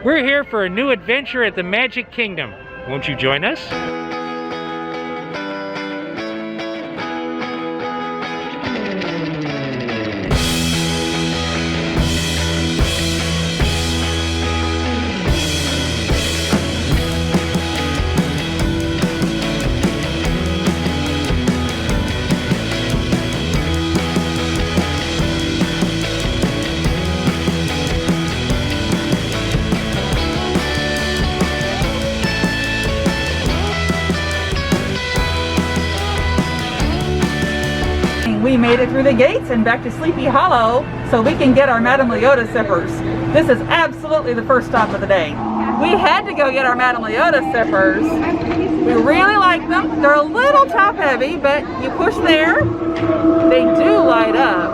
We're here for a new adventure at the Magic Kingdom. Won't you join us? We made it through the gates and back to Sleepy Hollow so we can get our Madame Leota sippers. This is absolutely the first stop of the day. We had to go get our Madame Leota sippers. We really like them. They're a little top heavy, but you push there, they do light up.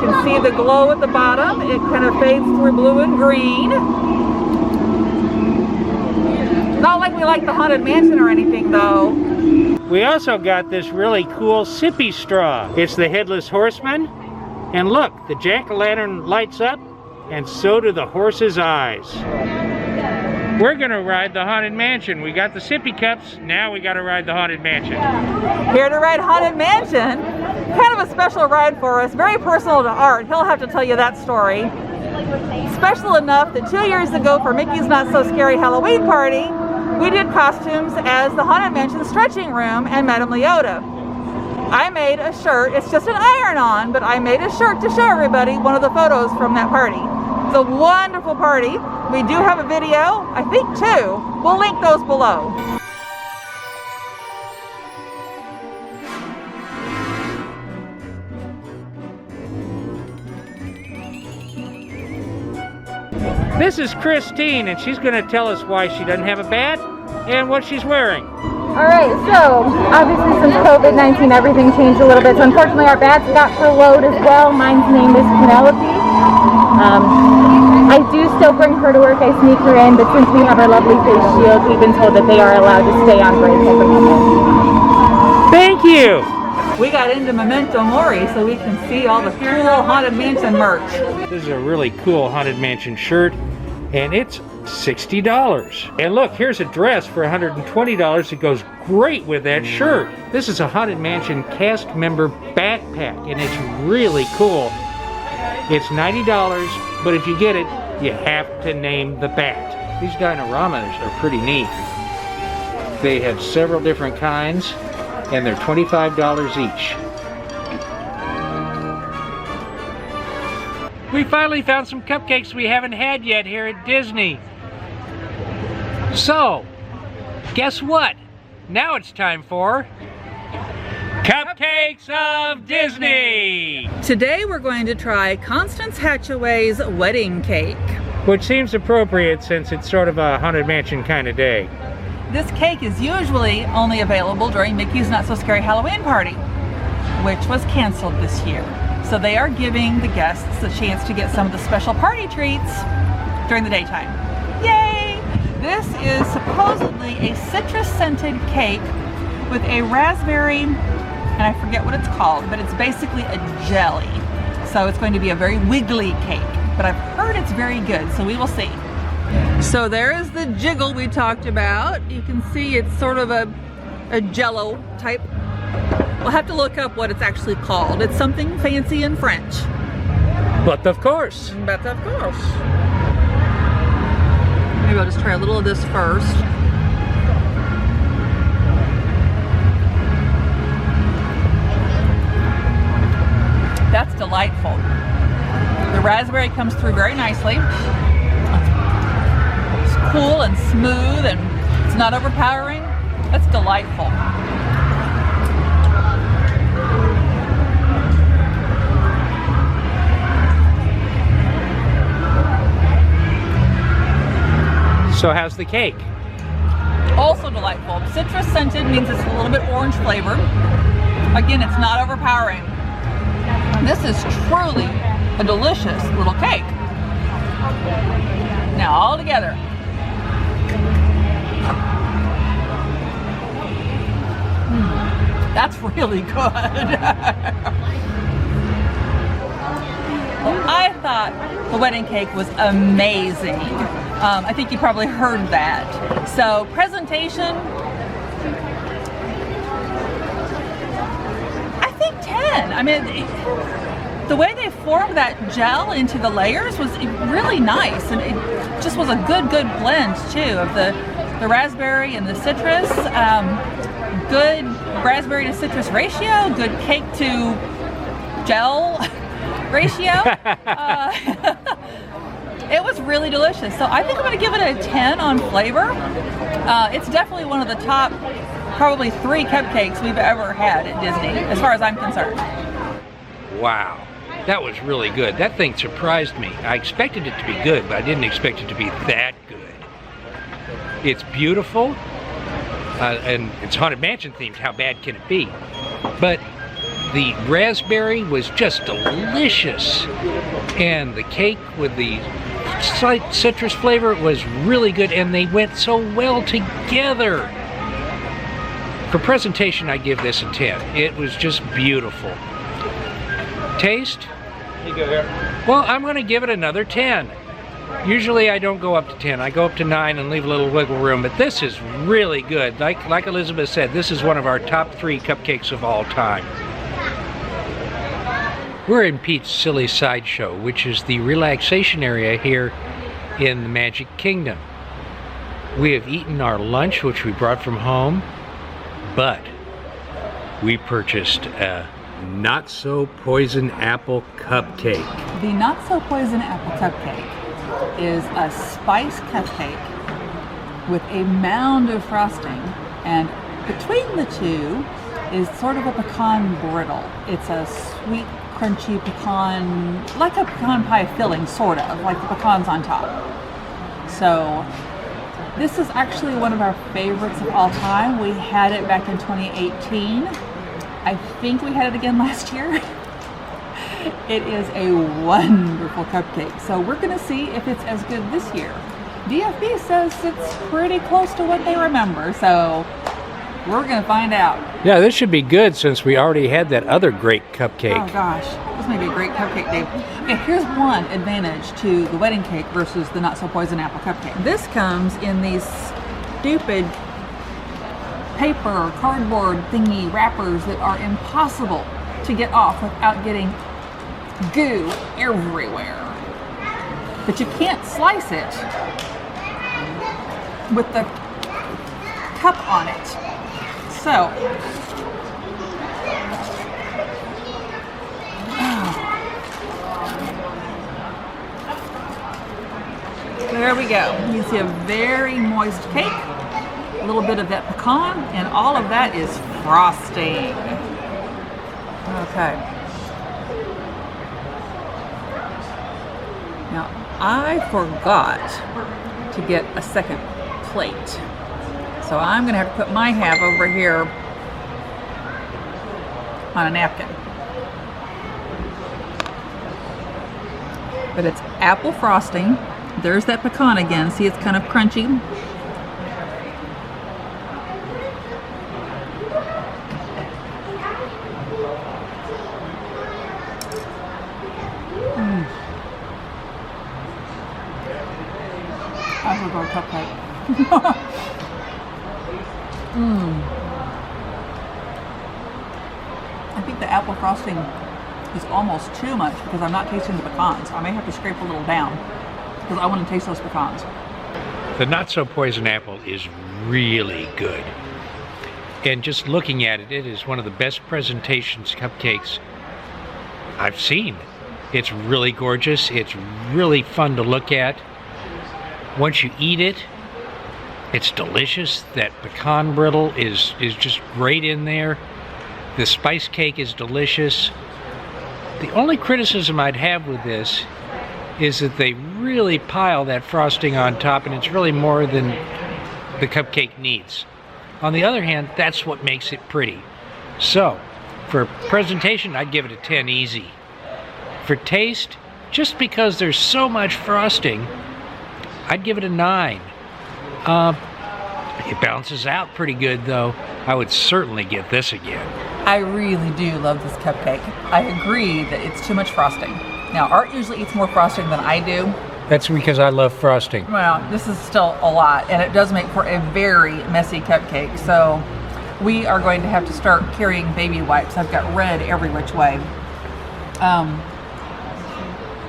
You can see the glow at the bottom. It kind of fades through blue and green. Not like we like the Haunted Mansion or anything though. We also got this really cool sippy straw. It's the Headless Horseman. And look, the jack-o'-lantern lights up, and so do the horse's eyes. We're gonna ride the Haunted Mansion. We got the sippy cups, now we gotta ride the Haunted Mansion. Here to ride Haunted Mansion. Kind of a special ride for us, very personal to Art. He'll have to tell you that story. Special enough that 2 years ago for Mickey's Not So Scary Halloween Party, we did costumes as the Haunted Mansion Stretching Room and Madame Leota. I made a shirt, it's just an iron-on, but I made a shirt to show everybody one of the photos from that party. It's a wonderful party. We do have a video, I think 2. We'll link those below. This is Christine, and she's gonna tell us why she doesn't have a bat and what she's wearing. Alright, so obviously since COVID-19 everything changed a little bit, so unfortunately our bats got furloughed as well. Mine's name is Penelope. I do still bring her to work, I sneak her in, but since we have our lovely face shields, we've been told that they are allowed to stay on break at the moment. Thank you! We got into Memento Mori so we can see all the cool Haunted Mansion merch. This is a really cool Haunted Mansion shirt, and it's $60. And look, here's a dress for $120 that goes great with that shirt. This is a Haunted Mansion cast member backpack, and it's really cool. It's $90, but if you get it, you have to name the bat. These dinoramas are pretty neat. They have several different kinds, and they're $25 each. We finally found some cupcakes we haven't had yet here at Disney. So, guess what? Now it's time for Cupcakes of Disney! Today we're going to try Constance Hatchaway's wedding cake. Which seems appropriate since it's sort of a Haunted Mansion kind of day. This cake is usually only available during Mickey's Not So Scary Halloween Party, which was canceled this year. So they are giving the guests a chance to get some of the special party treats during the daytime. Yay! This is supposedly a citrus-scented cake with a raspberry, and I forget what it's called, but it's basically a jelly. So it's going to be a very wiggly cake, but I've heard it's very good, so we will see. So there is the jiggle we talked about. You can see it's sort of a jello type. We'll have to look up what it's actually called. It's something fancy in French. But of course. But of course. Maybe I'll just try a little of this first. That's delightful. The raspberry comes through very nicely. It's cool and smooth and it's not overpowering. That's delightful. So how's the cake? Also delightful. Citrus scented means it's a little bit orange flavored. Again, it's not overpowering. This is truly a delicious little cake. Now all together. That's really good. Well, I thought the wedding cake was amazing. I think you probably heard that. So presentation, I think 10. I mean, the way they formed that gel into the layers was really nice, and it just was a good blend too of the raspberry and the citrus. Good raspberry to citrus ratio, good cake to gel ratio. It was really delicious. So I think I'm going to give it a 10 on flavor. It's definitely one of the top, probably 3 cupcakes we've ever had at Disney, as far as I'm concerned. Wow, that was really good. That thing surprised me. I expected it to be good, but I didn't expect it to be that good. It's beautiful, and it's Haunted Mansion themed. How bad can it be? But the raspberry was just delicious, and the cake with the slight citrus flavor was really good, and they went so well together. For presentation, I give this a 10. It was just beautiful. Taste? You go here. Well, I'm going to give it another 10. Usually I don't go up to 10. I go up to 9 and leave a little wiggle room, but this is really good. Like Elizabeth said, this is one of our top 3 cupcakes of all time. We're in Pete's Silly Sideshow, which is the relaxation area here in the Magic Kingdom. We have eaten our lunch, which we brought from home, but we purchased a not-so-poison apple cupcake. The not-so-poison apple cupcake is a spice cupcake with a mound of frosting, and between the two is sort of a pecan brittle. It's a sweet, crunchy pecan, like a pecan pie filling, sort of, like the pecans on top. So this is actually one of our favorites of all time. We had it back in 2018. I think we had it again last year. It is a wonderful cupcake. So we're gonna see if it's as good this year. DFB says it's pretty close to what they remember, so we're gonna find out. Yeah, this should be good since we already had that other great cupcake. Oh gosh, this may be a great cupcake, Dave. Okay, here's one advantage to the wedding cake versus the not-so-poison apple cupcake. This comes in these stupid paper, cardboard thingy wrappers that are impossible to get off without getting goo everywhere. But you can't slice it with the cup on it. So, there we go. You see a very moist cake, a little bit of that pecan, and all of that is frosting. Okay. Now, I forgot to get a second plate. So I'm gonna have to put my half over here on a napkin. But it's apple frosting. There's that pecan again. See, it's kind of crunchy. I will go cupcake. I think the apple frosting is almost too much because I'm not tasting the pecans. I may have to scrape a little down because I want to taste those pecans. The not-so-poison apple is really good. And just looking at it, it is one of the best presentations cupcakes I've seen. It's really gorgeous. It's really fun to look at. Once you eat it, it's delicious. That pecan brittle is just great in there. The spice cake is delicious. The only criticism I'd have with this is that they really pile that frosting on top, and it's really more than the cupcake needs. On the other hand, that's what makes it pretty. So, for presentation, I'd give it a 10 easy. For taste, just because there's so much frosting, I'd give it a 9. It balances out pretty good, though. I would certainly get this again. I really do love this cupcake. I agree that it's too much frosting. Now, Art usually eats more frosting than I do. That's because I love frosting. Well, this is still a lot, and it does make for a very messy cupcake. So we are going to have to start carrying baby wipes. I've got red every which way.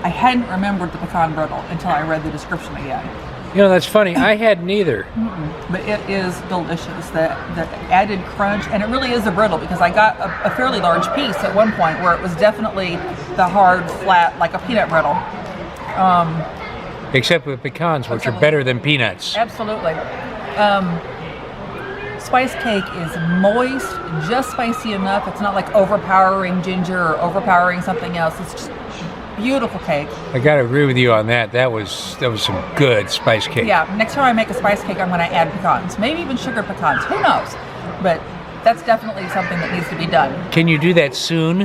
I hadn't remembered the pecan brittle until I read the description again. You know, that's funny. I hadn't either. But it is delicious. The added crunch, and it really is a brittle because I got a fairly large piece at one point where it was definitely the hard, flat, like a peanut brittle. Except with pecans, which are better than peanuts. Absolutely. Spice cake is moist, just spicy enough. It's not like overpowering ginger or overpowering something else. It's just beautiful cake. I gotta agree with you on that. That was some good spice cake. Yeah, next time I make a spice cake, I'm gonna add pecans. Maybe even sugar pecans, who knows? But that's definitely something that needs to be done. Can you do that soon?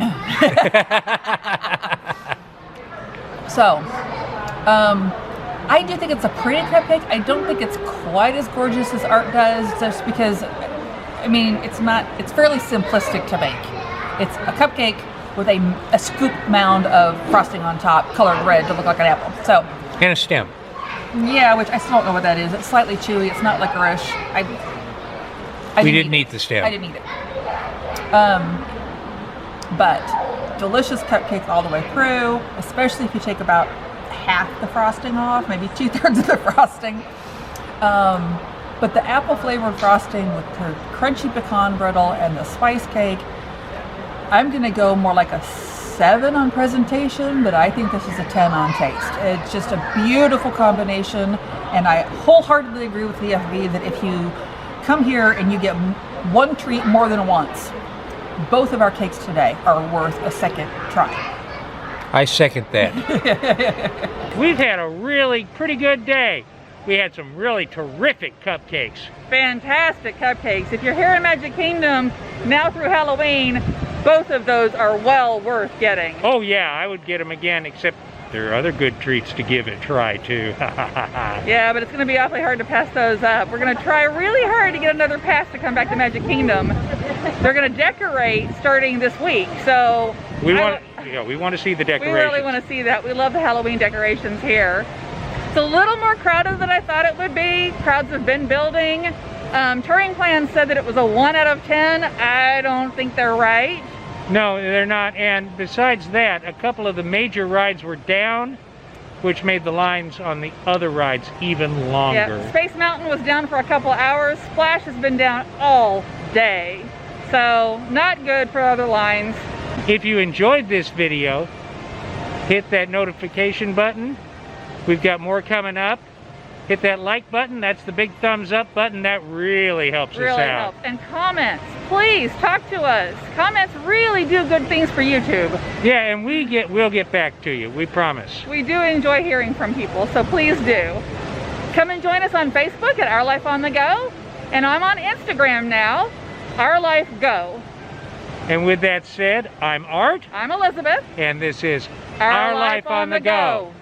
So, I do think it's a pretty cupcake. I don't think it's quite as gorgeous as Art does, just because, I mean, it's fairly simplistic to make. It's a cupcake with a scoop mound of frosting on top, colored red to look like an apple. So, And a stem. yeah, which I still don't know what that is. It's slightly chewy. It's not licorice. We didn't eat the stem. I didn't eat it. But delicious cupcake all the way through, especially if you take about half the frosting off, maybe 2/3 of the frosting. But the apple flavored frosting with the crunchy pecan brittle and the spice cake, I'm gonna go more like a 7 on presentation, but I think this is a 10 on taste. It's just a beautiful combination, and I wholeheartedly agree with the FB that if you come here and you get one treat more than once, both of our cakes today are worth a second try. I second that. We've had a really pretty good day. We had some really terrific cupcakes. Fantastic cupcakes. If you're here in Magic Kingdom now through Halloween, both of those are well worth getting. Oh yeah, I would get them again, except there are other good treats to give it a try too. Yeah, but it's going to be awfully hard to pass those up. We're going to try really hard to get another pass to come back to Magic Kingdom. They're going to decorate starting this week, so we want to see the decorations. We really want to see that. We love the Halloween decorations here. It's a little more crowded than I thought it would be. Crowds have been building. Touring Plans said that it was a 1 out of 10. I don't think they're right. No, they're not. And besides that, a couple of the major rides were down, which made the lines on the other rides even longer. Yeah, Space Mountain was down for a couple hours. Splash has been down all day. So, not good for other lines. If you enjoyed this video, hit that notification button. We've got more coming up. Hit that like button. That's the big thumbs up button. That really helps us out. Really helps. And comments. Please talk to us. Comments really do good things for YouTube. Yeah, and we'll get back to you. We promise. We do enjoy hearing from people, so please do. Come and join us on Facebook at Our Life on the Go. And I'm on Instagram now, Our Life Go. And with that said, I'm Art. I'm Elizabeth. And this is Our Life on the Go.